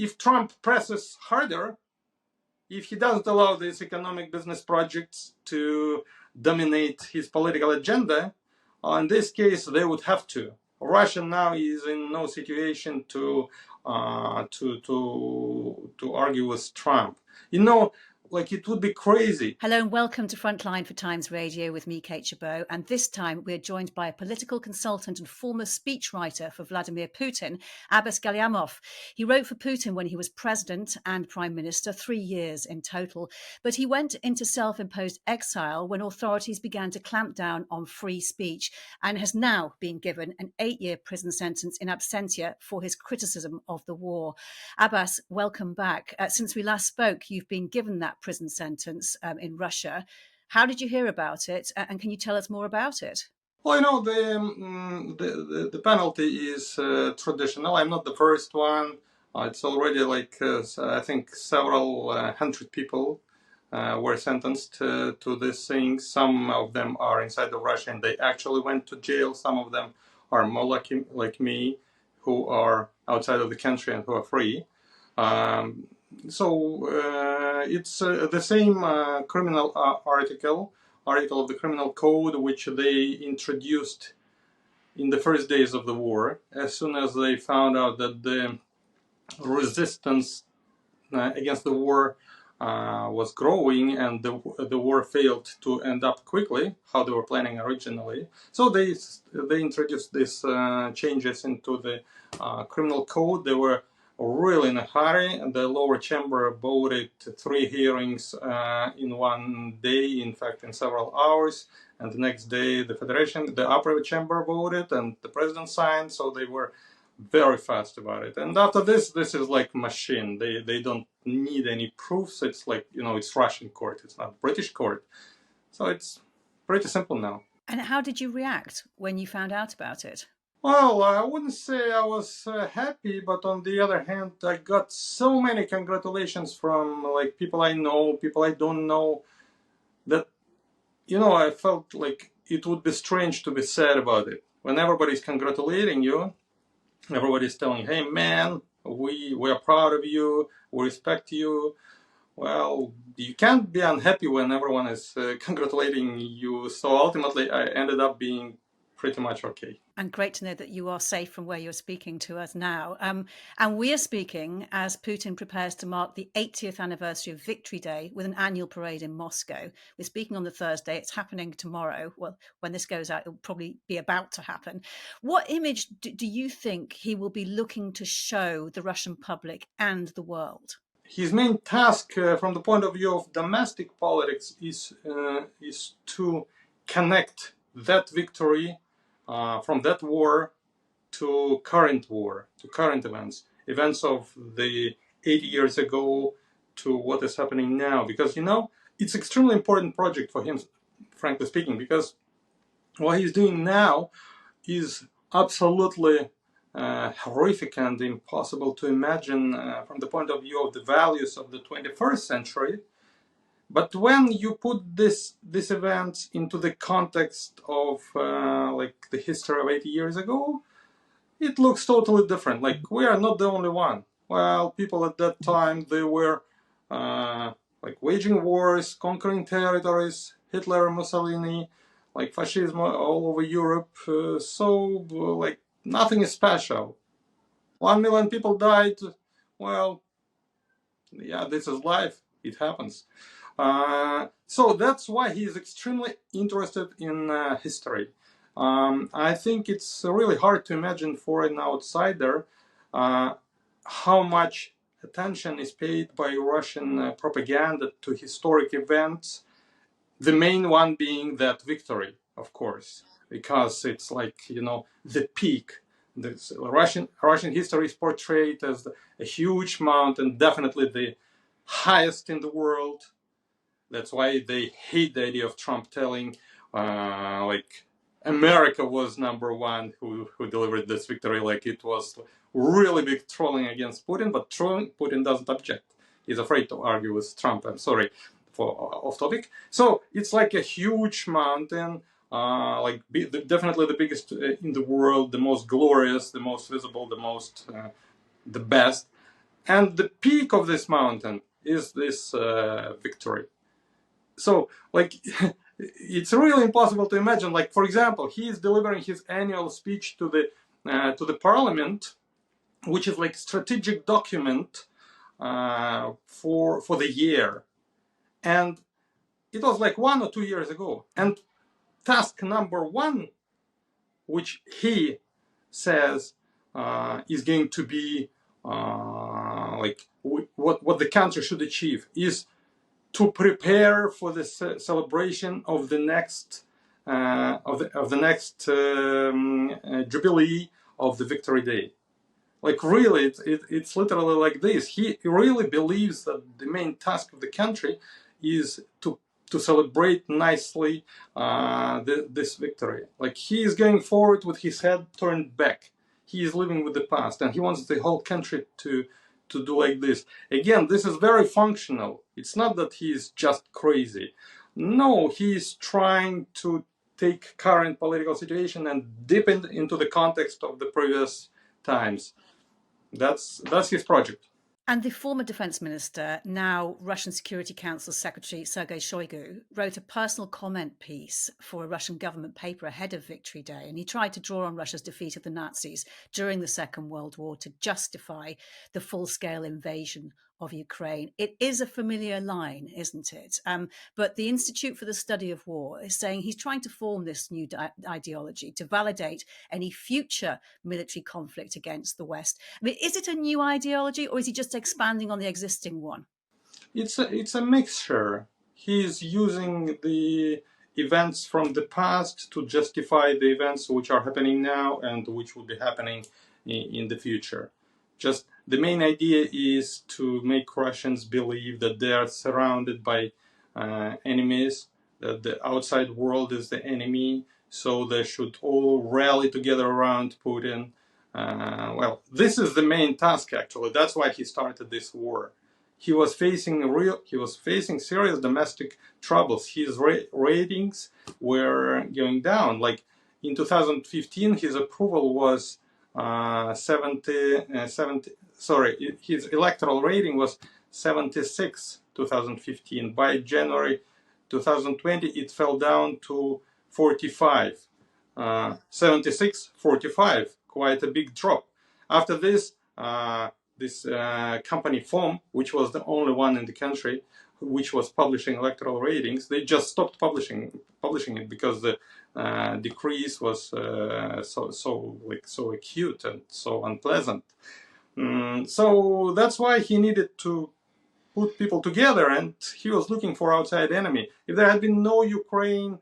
if Trump presses harder, if he doesn't allow these economic business projects to dominate his political agenda, in this case, they would have to. Russia now is in no situation to argue with Trump. Like it would be crazy. Hello and welcome to Frontline for Times Radio with me, Kate Chabot. And this time we're joined by a political consultant and former speechwriter for Vladimir Putin, Abbas Gallyamov. He wrote for Putin when he was president and prime minister, 3 years in total. But he went into self-imposed exile when authorities began to clamp down on free speech and has now been given an 8-year prison sentence in absentia for his criticism of the war. Abbas, welcome back. Since we last spoke, you've been given that prison sentence in Russia. How did you hear about it, and can you tell us more about it? Well, the penalty is traditional. I'm not the first one. It's already I think several hundred people were sentenced to these things. Some of them are inside of Russia and they actually went to jail. Some of them are more lucky, like me, who are outside of the country and who are free. It's the same criminal article of the criminal code which they introduced in the first days of the war, as soon as they found out that the resistance against the war was growing and the war failed to end up quickly, how they were planning originally. So they introduced these changes into the criminal code. They were really in a hurry. The lower chamber voted 3 hearings in one day, in fact in several hours, and the next day the upper chamber voted and the president signed, so they were very fast about it. And after this is like machine. They don't need any proofs. It's like, it's Russian court, it's not British court. So it's pretty simple now. And how did you react when you found out about it? Well, I wouldn't say I was happy, but on the other hand, I got so many congratulations from people I know, people I don't know, that, I felt like it would be strange to be sad about it. When everybody's congratulating you, everybody's telling, hey man, we are proud of you, we respect you. Well, you can't be unhappy when everyone is congratulating you. So ultimately, I ended up being pretty much okay. And great to know that you are safe from where you're speaking to us now. And we are speaking as Putin prepares to mark the 80th anniversary of Victory Day with an annual parade in Moscow. We're speaking on the Thursday. It's happening tomorrow. Well, when this goes out, it'll probably be about to happen. What image do you think he will be looking to show the Russian public and the world? His main task from the point of view of domestic politics is to connect that victory from that war to current events of the 80 years ago to what is happening now. Because, it's extremely important project for him, frankly speaking, because what he's doing now is absolutely horrific and impossible to imagine from the point of view of the values of the 21st century. But when you put this event into the context of the history of 80 years ago, it looks totally different. We are not the only one. Well, people at that time, they were waging wars, conquering territories, Hitler, Mussolini, fascism all over Europe. Nothing is special. 1 million people died. Well, yeah, this is life. It happens. So that's why he is extremely interested in history. I think it's really hard to imagine for an outsider how much attention is paid by Russian propaganda to historic events. The main one being that victory, of course, because it's the peak. The Russian history is portrayed as a huge mountain, definitely the highest in the world. That's why they hate the idea of Trump telling America was number one who delivered this victory. It was really big trolling against Putin, but Putin doesn't object. He's afraid to argue with Trump. I'm sorry for off topic. So it's like a huge mountain, definitely the biggest in the world, the most glorious, the most visible, the best. And the peak of this mountain is this victory. So, like, it's really impossible to imagine. Like, for example, he is delivering his annual speech to the parliament, which is like strategic document for the year, and it was like 1 or 2 years ago. And task number one, which he says is going to be like what the country should achieve, is to prepare for the celebration of the next jubilee of the Victory Day. Like, really, it's literally like this. He really believes that the main task of the country is to celebrate nicely this victory. Like, he is going forward with his head turned back. He is living with the past, and he wants the whole country to do like this. Again, this is very functional. It's not that he is just crazy. No, he is trying to take current political situation and dip into the context of the previous times. That's his project. And the former defense minister, now Russian Security Council Secretary Sergei Shoigu, wrote a personal comment piece for a Russian government paper ahead of Victory Day. And he tried to draw on Russia's defeat of the Nazis during the Second World War to justify the full-scale invasion of Ukraine. It is a familiar line, isn't it? But the Institute for the Study of War is saying he's trying to form this new ideology to validate any future military conflict against the West. I mean, is it a new ideology, or is he just expanding on the existing one? It's a mixture. He's using the events from the past to justify the events which are happening now and which will be happening in the future. Just the main idea is to make Russians believe that they are surrounded by enemies, that the outside world is the enemy, so they should all rally together around Putin. Well, this is the main task, actually. That's why he started this war. He was facing serious domestic troubles. His ratings were going down. Like, in 2015, his approval was 70. Sorry, his electoral rating was 76. 2015. By January 2020, it fell down to 45. 76, 45. Quite a big drop. After this, this company FOM, which was the only one in the country which was publishing electoral ratings, they just stopped publishing it because the decrease was so acute and so unpleasant. So that's why he needed to put people together, and he was looking for outside enemy. If there had been no Ukraine,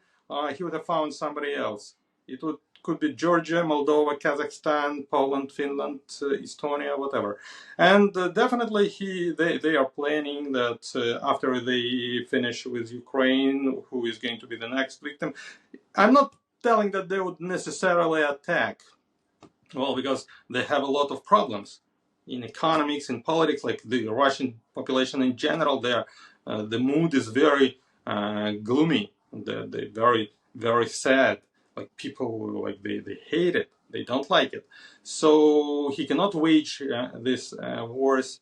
he would have found somebody else. It could be Georgia, Moldova, Kazakhstan, Poland, Finland, Estonia, whatever. And definitely they are planning that after they finish with Ukraine, who is going to be the next victim. I'm not telling that they would necessarily attack, well, because they have a lot of problems in economics, in politics. Like the Russian population in general, the mood is very gloomy. They're very, very sad. Like, people, like, they hate it. They don't like it. So he cannot wage these wars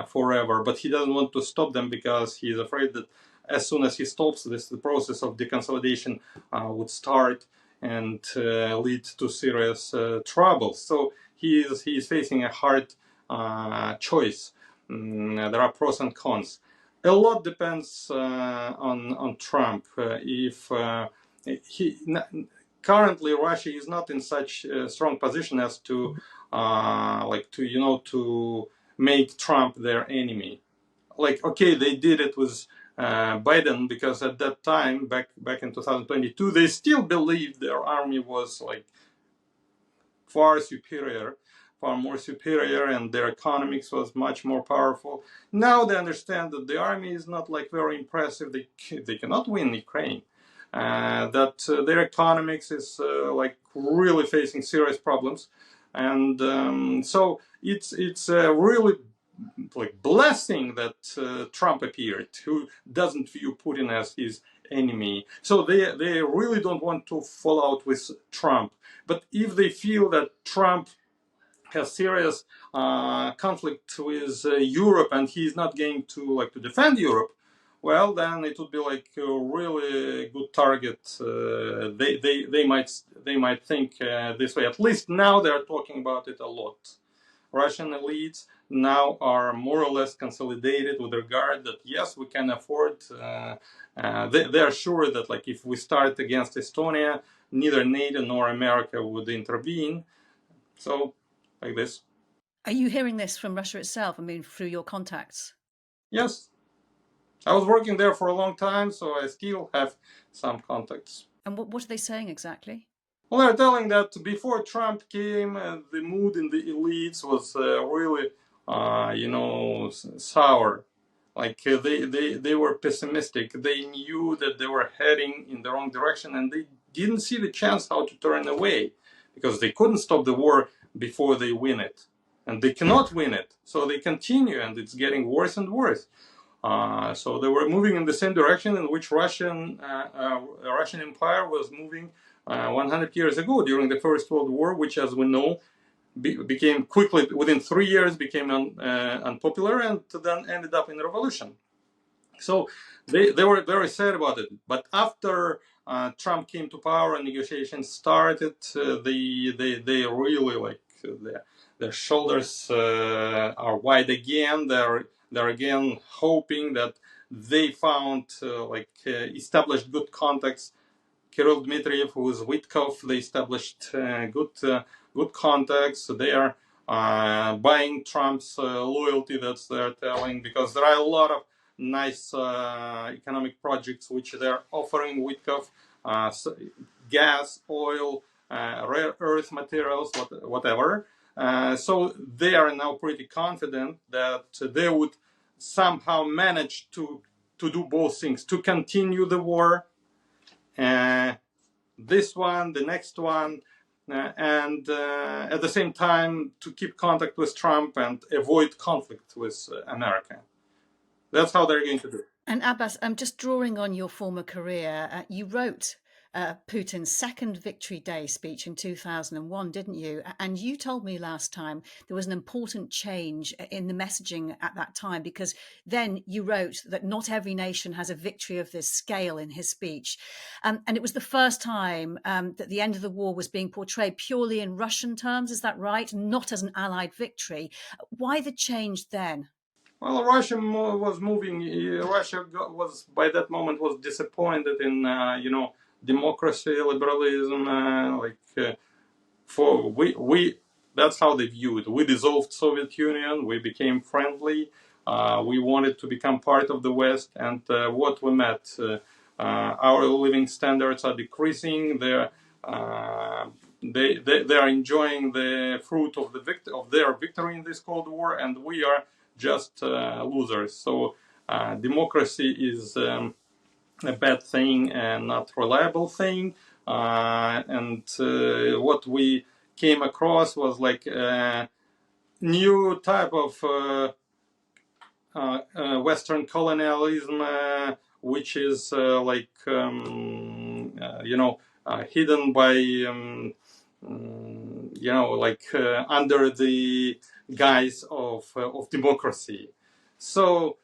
forever. But he doesn't want to stop them because he is afraid that as soon as he stops this, the process of deconsolidation would start and lead to serious troubles. So he is facing a hard choice. There are pros and cons. A lot depends on Trump. If currently Russia is not in such a strong position as to to make Trump their enemy. Like, okay, they did it with Biden, because at that time, back in 2022, they still believed their army was like far more superior, and their economics was much more powerful. Now they understand that the army is not like very impressive. They cannot win Ukraine. That their economics is like really facing serious problems, and so it's really like blessing that Trump appeared, who doesn't view Putin as his enemy. So they really don't want to fall out with Trump. But if they feel that Trump has serious conflict with Europe, and he's not going to defend Europe, well, then it would be like a really good target. They might think this way. At least now they are talking about it a lot. Russian elites now are more or less consolidated with regard that yes, we can afford. They are sure that like if we start against Estonia, neither NATO nor America would intervene. So, like this. Are you hearing this from Russia itself? I mean, through your contacts? Yes. I was working there for a long time, so I still have some contacts. And what are they saying exactly? Well, they're telling that before Trump came, the mood in the elites was really, sour. Like they were pessimistic. They knew that they were heading in the wrong direction, and they didn't see the chance how to turn away, because they couldn't stop the war before they win it, and they cannot win it. So they continue, and it's getting worse and worse. So they were moving in the same direction in which Russian Empire was moving 100 years ago during the First World War, which, as we know, became quickly, within 3 years, became unpopular and then ended up in a revolution. So they were very sad about it. But after Trump came to power and negotiations started, they really like their shoulders are wide again. They're again hoping that they found established good contacts. Kirill Dmitriev, who is Witkov, they established good contacts. They are buying Trump's loyalty, that's they're telling, because there are a lot of nice economic projects which they're offering Witkov, gas, oil, rare earth materials, whatever. So they are now pretty confident that they would somehow manage to do both things, to continue the war, this one, the next one, and at the same time to keep contact with Trump and avoid conflict with America. That's how they're going to do it. And Abbas, I'm just drawing on your former career. You wrote Putin's second Victory Day speech in 2001, didn't you? And you told me last time there was an important change in the messaging at that time, because then you wrote that not every nation has a victory of this scale in his speech. And it was the first time that the end of the war was being portrayed purely in Russian terms, is that right? Not as an Allied victory. Why the change then? Well, Russia was moving. Russia was by that moment was disappointed in democracy, liberalism. That's how they viewed. We dissolved Soviet Union. We became friendly. We wanted to become part of the West, and what we met, our living standards are decreasing. They are enjoying the fruit of their victory in this Cold War, and we are just losers. So democracy is a bad thing and not reliable thing. And what we came across was like a new type of Western colonialism, which is hidden by under the guise of democracy. So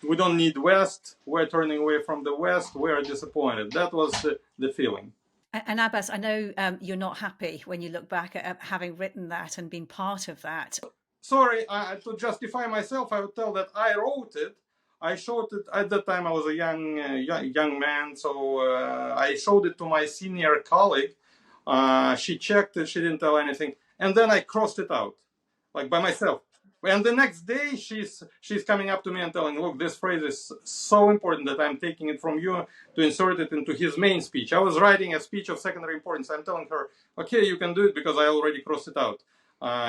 we don't need West. We're turning away from the West. We're disappointed. That was the feeling. And Abbas, I know you're not happy when you look back at having written that and been part of that. Sorry, to justify myself, I would tell that I wrote it. I showed it at that time. I was a young man, so I showed it to my senior colleague. She checked it. She didn't tell anything, and then I crossed it out, like by myself. And the next day, she's coming up to me and telling, "Look, this phrase is so important that I'm taking it from you to insert it into his main speech." I was writing a speech of secondary importance. I'm telling her, "Okay, you can do it because I already crossed it out."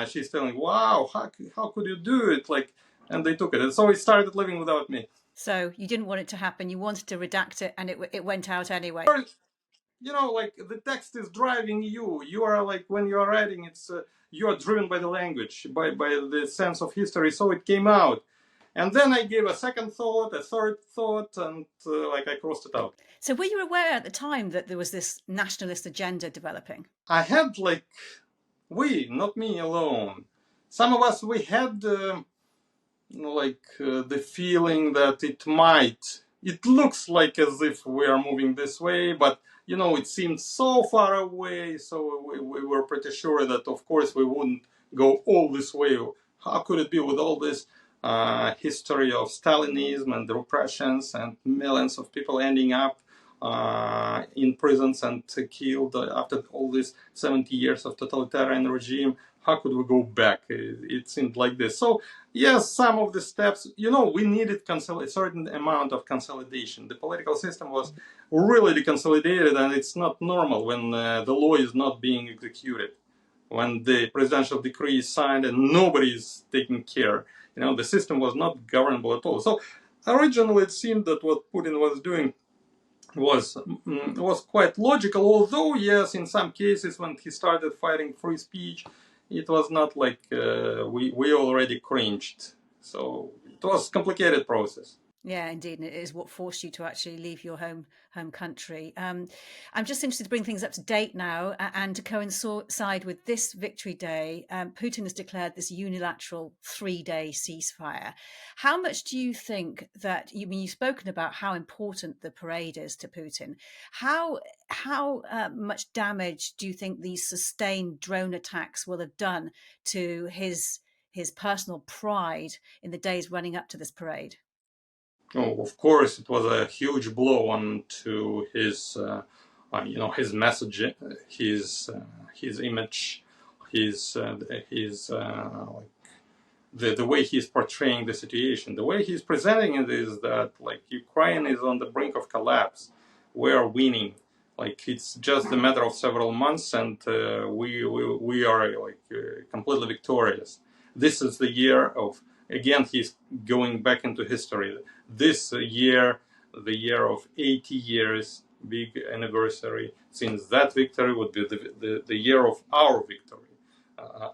She's telling, "Wow, how could you do it?" And they took it, and so it started living without me. So you didn't want it to happen. You wanted to redact it, and it went out anyway. The text is driving you. You are when you are writing, it's you are driven by the language, by the sense of history. So it came out, and then I gave a second thought, a third thought, and I crossed it out. So were you aware at the time that there was this nationalist agenda developing? I had We, not me alone. Some of us, we had the feeling that it looks like as if we are moving this way, but it seemed so far away, so we were pretty sure that of course we wouldn't go all this way. How could it be with all this history of Stalinism and repressions and millions of people ending up in prisons and killed after all these 70 years of totalitarian regime? How could we go back? It seemed like this. So yes, some of the steps, we needed a certain amount of consolidation. The political system was really deconsolidated, and it's not normal when the law is not being executed, when the presidential decree is signed and nobody is taking care. The system was not governable at all. So originally it seemed that what Putin was doing was quite logical, although yes, in some cases when he started fighting free speech, it was not like we already cringed. So it was a complicated process. Yeah, indeed, and it is what forced you to actually leave your home country. I'm just interested to bring things up to date now, and to coincide with this Victory Day, Putin has declared this unilateral 3-day ceasefire. How much do you think that you've spoken about how important the parade is to Putin? How much damage do you think these sustained drone attacks will have done to his personal pride in the days running up to this parade? Oh, of course, it was a huge blow on to his message, his image, his the way he's portraying the situation. The way he's presenting it is that like Ukraine is on the brink of collapse. We are winning. Like it's just a matter of several months, and we are completely victorious. This is the year of, again, he's going back into history. This year, the year of 80 years, big anniversary. Since that victory would be the year of our victory,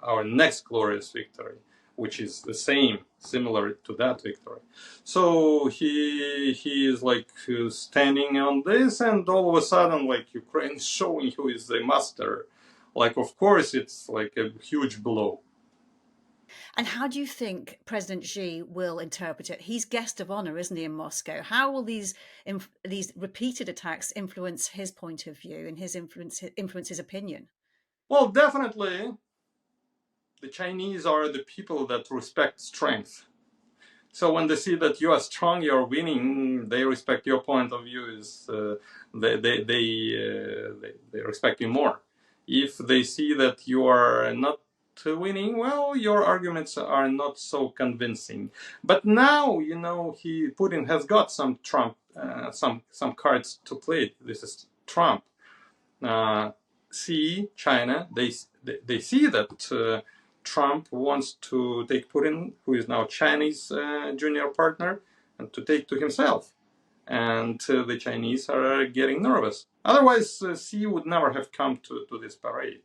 our next glorious victory, which is the same, similar to that victory. So he is like standing on this, and all of a sudden, like Ukraine is showing who is the master. Like, of course, it's like a huge blow. And how do you think President Xi will interpret it? He's guest of honor, isn't he, in Moscow? How will these repeated attacks influence his point of view and influence his opinion? Well, definitely, the Chinese are the people that respect strength. So when they see that you are strong, you are winning, they respect your point of view. They respect you more. If they see that you are not winning, well, your arguments are not so convincing. But now, Putin has got some some cards to play. This is Trump. See China. They see that. Trump wants to take Putin, who is now Chinese junior partner, and to take to himself. And the Chinese are getting nervous. Otherwise, Xi would never have come to this parade.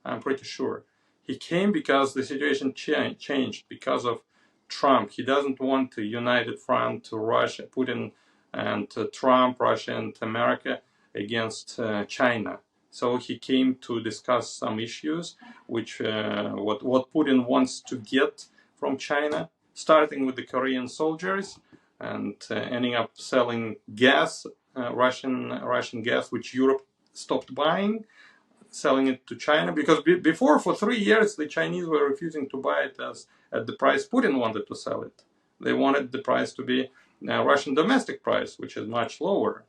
I'm pretty sure. He came because the situation changed because of Trump. He doesn't want a united front to Russia, Putin and Trump, Russia and America against China. So he came to discuss some issues, which what Putin wants to get from China, starting with the Korean soldiers and ending up selling gas, Russian gas, which Europe stopped buying, selling it to China, because before for 3 years the Chinese were refusing to buy it at the price Putin wanted to sell it. They wanted the price to be Russian domestic price, which is much lower.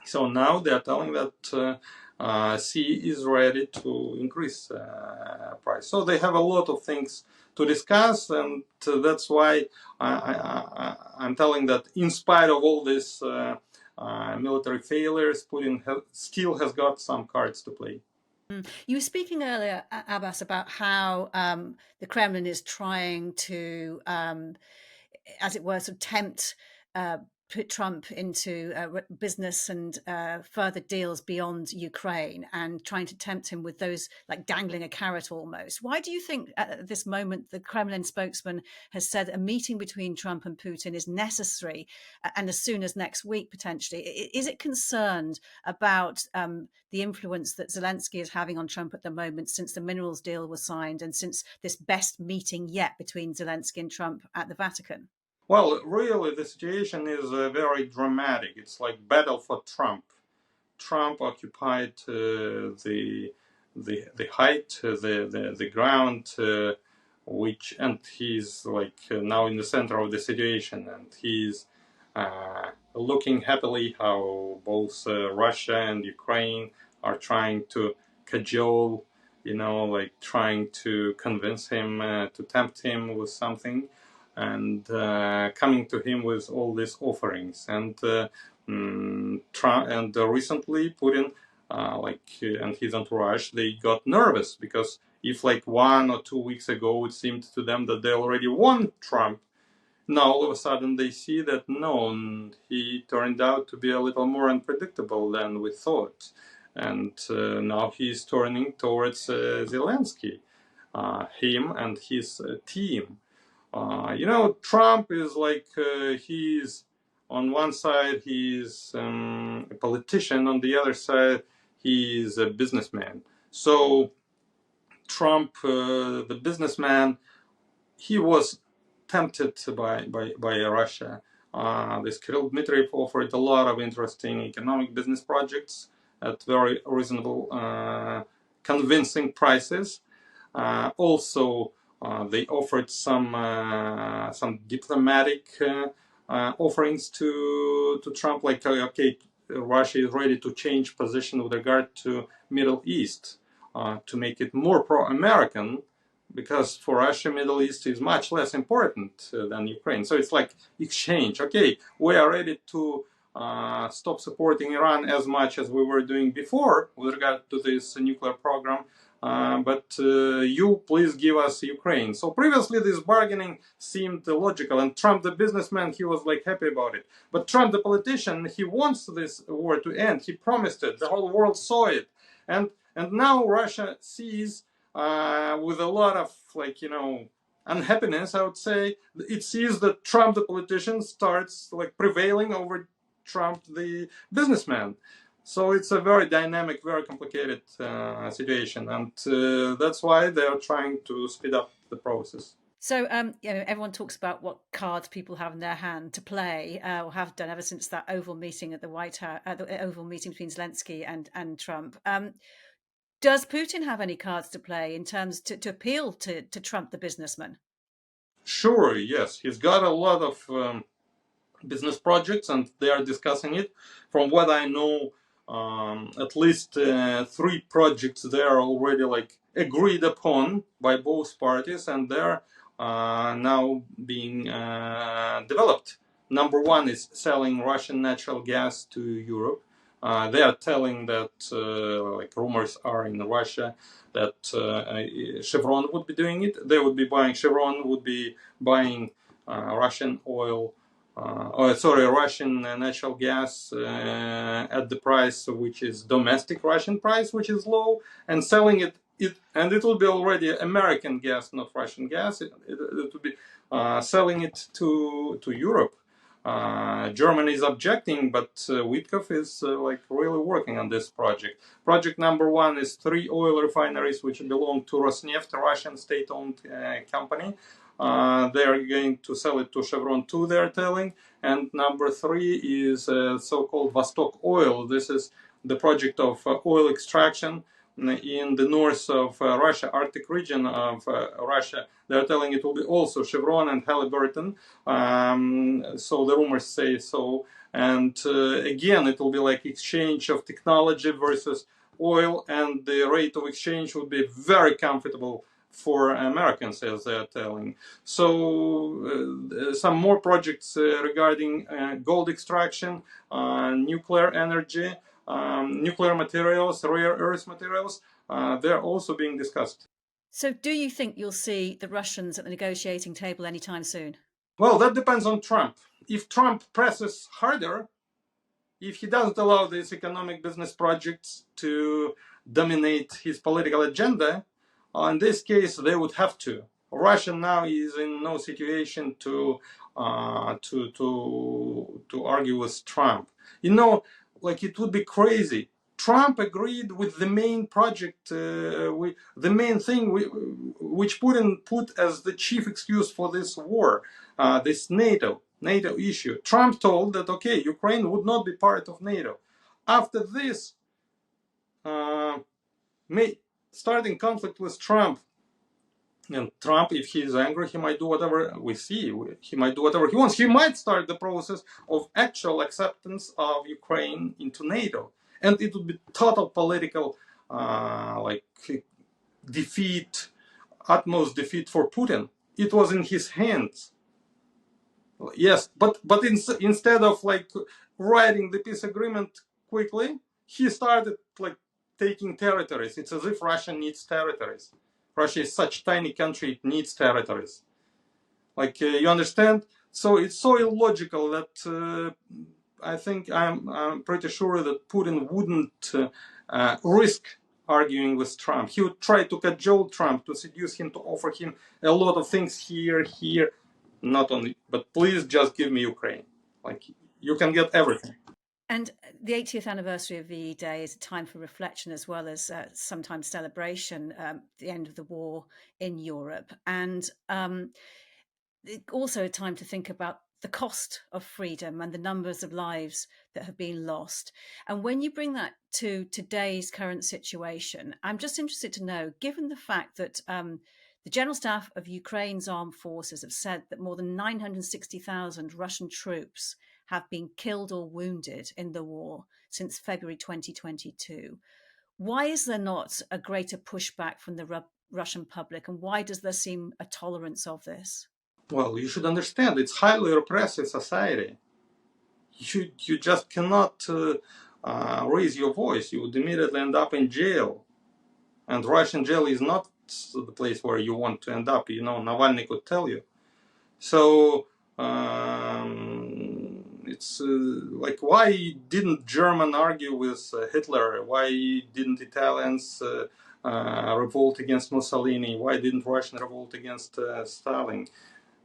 So now they are telling that Xi is ready to increase price. So they have a lot of things to discuss, and that's why I'm telling that in spite of all this military failures, Putin still has got some cards to play. You were speaking earlier, Abbas, about how the Kremlin is trying to, as it were, sort of tempt put Trump into business and further deals beyond Ukraine, and trying to tempt him with those, like dangling a carrot almost. Why do you think at this moment the Kremlin spokesman has said a meeting between Trump and Putin is necessary, and as soon as next week potentially? Is it concerned about the influence that Zelensky is having on Trump at the moment, since the minerals deal was signed and since this best meeting yet between Zelensky and Trump at the Vatican? Well, really, the situation is very dramatic. It's like battle for Trump. Trump occupied the height, the ground, and he's like now in the center of the situation, and he's looking happily how both Russia and Ukraine are trying to cajole, like trying to convince him, to tempt him with something, and coming to him with all these offerings. And recently Putin, and his entourage, they got nervous, because if like 1 or 2 weeks ago it seemed to them that they already won Trump, now all of a sudden they see that no, he turned out to be a little more unpredictable than we thought. And now he's turning towards Zelensky, him and his team. Trump is like, he's on one side, he's a politician, on the other side, he's a businessman. So Trump, the businessman, he was tempted by Russia. This Kirill Dmitriev offered a lot of interesting economic business projects at very reasonable, convincing prices. Also, they offered some diplomatic offerings to Trump, like, okay, Russia is ready to change position with regard to Middle East, to make it more pro-American, because for Russia, Middle East is much less important than Ukraine. So it's like exchange. Okay, we are ready to stop supporting Iran as much as we were doing before with regard to this nuclear program, but you please give us Ukraine. So previously this bargaining seemed logical, and Trump the businessman, he was like happy about it. But Trump the politician, he wants this war to end. He promised it. The whole world saw it. And now Russia sees, with a lot of unhappiness, I would say, it sees that Trump the politician starts like prevailing over Trump the businessman. So it's a very dynamic, very complicated situation, and that's why they are trying to speed up the process. So, everyone talks about what cards people have in their hand to play, or have done ever since that Oval meeting at the White House, the Oval meeting between Zelensky and Trump. Does Putin have any cards to play in terms to appeal to Trump, the businessman? Sure, yes. He's got a lot of business projects, and they are discussing it. From what I know, at least 3 projects there are already like agreed upon by both parties, and they're now being developed. Number 1 is selling Russian natural gas to Europe. They are telling that, like rumors are in Russia, that Chevron would be doing it. Chevron would be buying Russian oil, Russian natural gas at the price which is domestic Russian price, which is low, and selling it, and it will be already American gas, not Russian gas. It will be selling it to Europe. Germany is objecting, but Witkoff is like really working on this project. Project number 1 is 3 oil refineries which belong to Rosneft, a Russian state-owned company. They are going to sell it to Chevron too, they are telling. And number 3 is so-called Vostok Oil. This is the project of oil extraction in the north of Russia, Arctic region of Russia. They're telling it will be also Chevron and Halliburton. So the rumors say so. And again, it will be like exchange of technology versus oil, and the rate of exchange will be very comfortable for Americans, as they are telling. So some more projects regarding gold extraction, nuclear energy, nuclear materials, rare earth materials, they're also being discussed. So do you think you'll see the Russians at the negotiating table anytime soon? Well, that depends on Trump. If Trump presses harder, if he doesn't allow these economic business projects to dominate his political agenda, in this case, they would have to. Russia now is in no situation to argue with Trump. You know, like it would be crazy. Trump agreed with the main project, the main thing which Putin put as the chief excuse for this war, this NATO issue. Trump told that, okay, Ukraine would not be part of NATO. After this, starting conflict with Trump, and Trump, if he is angry, he might do whatever we see. He might do whatever he wants. He might start the process of actual acceptance of Ukraine into NATO. And it would be total political defeat, utmost defeat for Putin. It was in his hands. Yes, but instead of writing the peace agreement quickly, he started taking territories. It's as if Russia needs territories. Russia is such a tiny country; it needs territories. You understand? So it's so illogical that I think I'm pretty sure that Putin wouldn't risk arguing with Trump. He would try to cajole Trump, to seduce him, to offer him a lot of things here. Not only, but please just give me Ukraine. You can get everything. And the 80th anniversary of VE Day is a time for reflection as well as sometimes celebration, the end of the war in Europe. And also a time to think about the cost of freedom and the numbers of lives that have been lost. And when you bring that to today's current situation, I'm just interested to know, given the fact that the General Staff of Ukraine's armed forces have said that more than 960,000 Russian troops have been killed or wounded in the war since February 2022. Why is there not a greater pushback from the Russian public, and why does there seem a tolerance of this? Well, you should understand, it's highly repressive society. You just cannot raise your voice. You would immediately end up in jail. And Russian jail is not the place where you want to end up. Navalny could tell you. So it's why didn't German argue with Hitler? Why didn't Italians revolt against Mussolini? Why didn't Russians revolt against Stalin?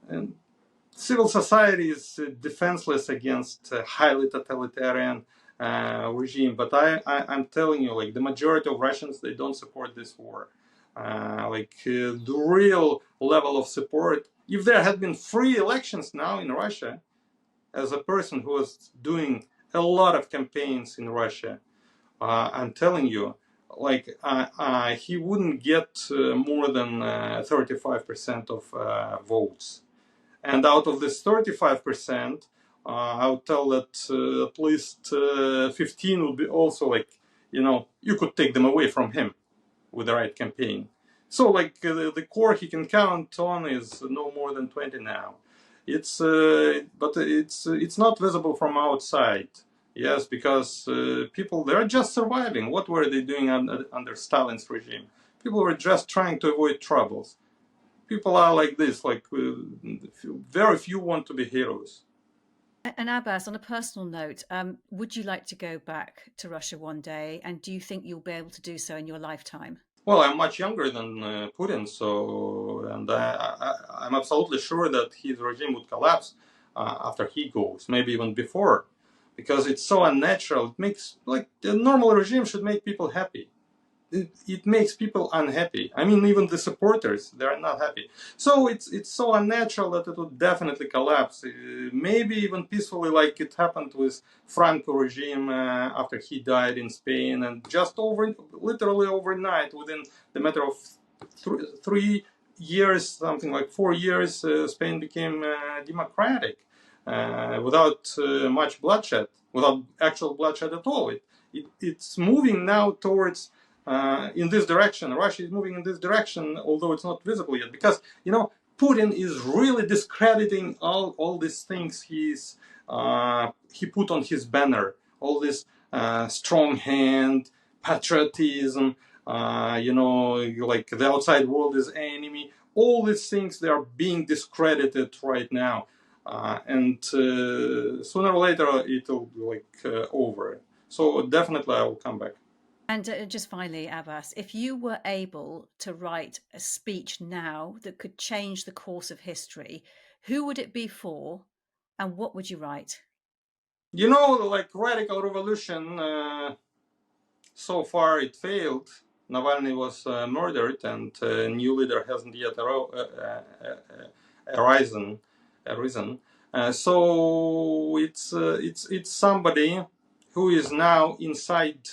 And civil society is defenseless against a highly totalitarian regime. But I'm telling you, the majority of Russians, they don't support this war. The real level of support, if there had been free elections now in Russia, as a person who was doing a lot of campaigns in Russia, I'm telling you, he wouldn't get more than 35% of votes. And out of this 35%, I would tell that at least 15 would be also you could take them away from him with the right campaign. So the core he can count on is no more than 20 now. But it's not visible from outside. Yes, because people, they're just surviving. What were they doing under Stalin's regime? People were just trying to avoid troubles. People are like this, very few want to be heroes. And Abbas, on a personal note, would you like to go back to Russia one day? And do you think you'll be able to do so in your lifetime? Well, I'm much younger than Putin, and I'm absolutely sure that his regime would collapse after he goes, maybe even before, because it's so unnatural. It makes, the normal regime should make people happy. It makes people unhappy. I mean, even the supporters, they're not happy. So it's so unnatural that it would definitely collapse. Maybe even peacefully, like it happened with Franco regime after he died in Spain, and just literally overnight, within the matter of 3 years, something like 4 years, Spain became democratic without much bloodshed, without actual bloodshed at all. It's moving now towards in this direction. Russia is moving in this direction, although it's not visible yet, because Putin is really discrediting all these things he put on his banner, all this strong hand, patriotism, the outside world is enemy. All these things, they are being discredited right now. and sooner or later it'll be over. So definitely I will come back. And just finally, Abbas, if you were able to write a speech now that could change the course of history, who would it be for, and what would you write? Like radical revolution, so far it failed. Navalny was murdered, and a new leader hasn't yet arisen. So it's somebody who is now inside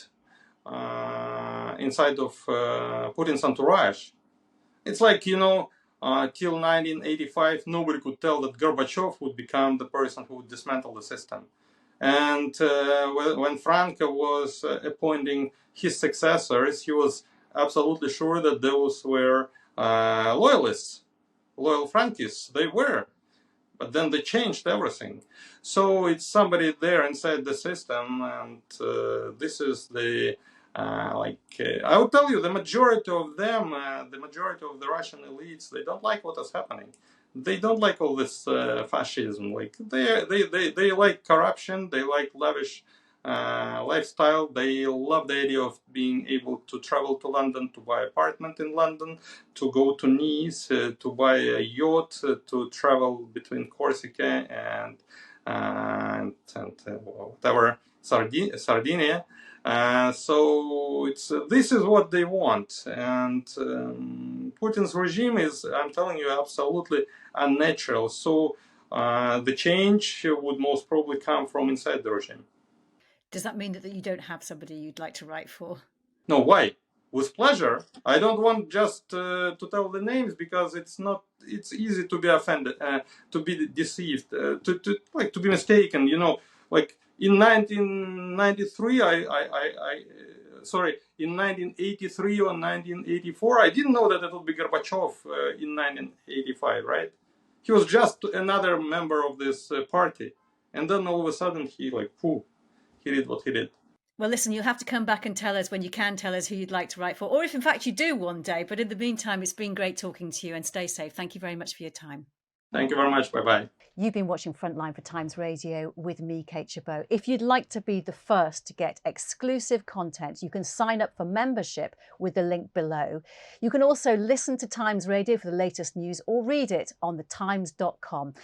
of Putin's entourage. It's like, till 1985, nobody could tell that Gorbachev would become the person who would dismantle the system. And when Franco was appointing his successors, he was absolutely sure that those were loyalists, loyal Frankists. They were. But then they changed everything. So it's somebody there inside the system, and this is the I will tell you, the majority of them, the majority of the Russian elites, they don't like what is happening. They don't like all this fascism. Like they like corruption. They like lavish lifestyle. They love the idea of being able to travel to London, to buy an apartment in London, to go to Nice, to buy a yacht, to travel between Corsica and whatever, Sardinia. So this is what they want, and Putin's regime is, I'm telling you, absolutely unnatural. So the change would most probably come from inside the regime. Does that mean that you don't have somebody you'd like to write for? No, why? With pleasure. I don't want just to tell the names, because it's easy to be offended, to be deceived, to be mistaken. Like in 1993, in 1983 or 1984, I didn't know that it would be Gorbachev in 1985, right? He was just another member of this party, and then all of a sudden he did what he did. Well, listen, you'll have to come back and tell us when you can tell us who you'd like to write for, or if in fact you do one day. But in the meantime, it's been great talking to you, and stay safe. Thank you very much for your time. Thank you very much. Bye-bye. You've been watching Frontline for Times Radio with me, Kate Chabot. If you'd like to be the first to get exclusive content, you can sign up for membership with the link below. You can also listen to Times Radio for the latest news or read it on thetimes.com.